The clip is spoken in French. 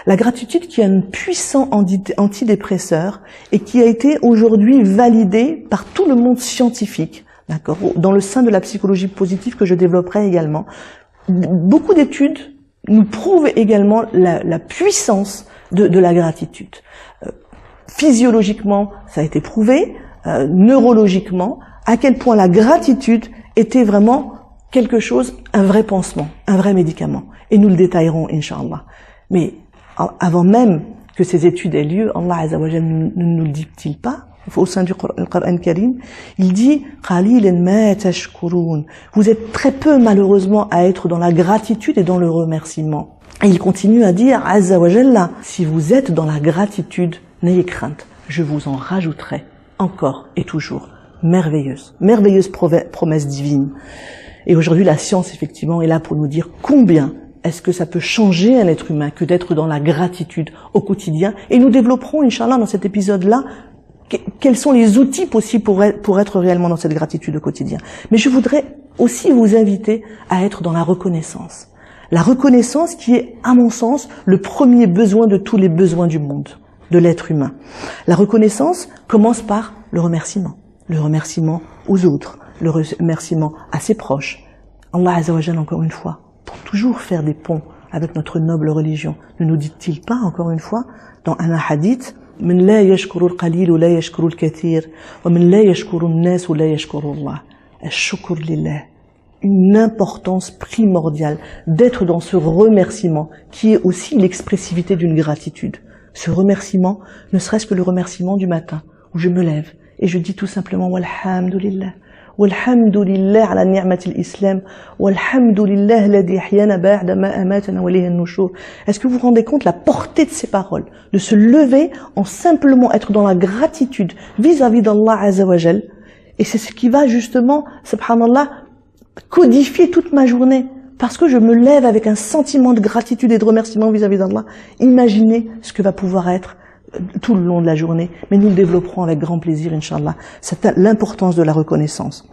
La gratitude qui est un puissant antidépresseur et qui a été aujourd'hui validé par tout le monde scientifique, d'accord, dans le sein de la psychologie positive que je développerai également. Beaucoup d'études nous prouvent également la puissance de la gratitude. Physiologiquement, ça a été prouvé, neurologiquement, à quel point la gratitude était vraiment quelque chose, un vrai pansement, un vrai médicament. Et nous le détaillerons, Inch'Allah. Mais avant même que ces études aient lieu, Allah Azza wa Jalla ne nous le dit-il pas, au sein du Coran Karim, il dit « Qalilan ma tashkurun » Vous êtes très peu, malheureusement, à être dans la gratitude et dans le remerciement. Et il continue à dire « Azza wa Jalla » si vous êtes dans la gratitude, n'ayez crainte, je vous en rajouterai encore et toujours. Merveilleuse promesse divine. Et aujourd'hui, la science, effectivement, est là pour nous dire combien est-ce que ça peut changer un être humain que d'être dans la gratitude au quotidien. Et nous développerons, Inch'Allah, dans cet épisode-là, quels sont les outils possibles pour être réellement dans cette gratitude au quotidien. Mais je voudrais aussi vous inviter à être dans la reconnaissance. La reconnaissance qui est, à mon sens, le premier besoin de tous les besoins du monde, de l'être humain. La reconnaissance commence par le remerciement aux autres, le remerciement à ses proches. Allah Azza wa Jalla, encore une fois, pour toujours faire des ponts avec notre noble religion, ne nous dit-il pas, encore une fois, dans un hadith, من لا يشكر القليل لا يشكر الكثير ومن لا يشكر الناس لا يشكر الله. الشكر لله. Une importance primordiale d'être dans ce remerciement qui est aussi l'expressivité d'une gratitude. Ce remerciement, ne serait-ce que le remerciement du matin où je me lève et je dis tout simplement walhamdulillah. Walhamdulillah ala ni'matil islam, walhamdulillah alladhi ahyana ba'da ma amatana wa ilayhi an-nushur. Est-ce que vous vous rendez compte la portée de ces paroles, de se lever en simplement être dans la gratitude vis-à-vis d'Allah Azza wa Jal, et c'est ce qui va justement, subhanallah, codifier toute ma journée, parce que je me lève avec un sentiment de gratitude et de remerciement vis-à-vis d'Allah. Imaginez ce que va pouvoir être tout le long de la journée, mais nous le développerons avec grand plaisir, Inch'Allah. C'est l'importance de la reconnaissance.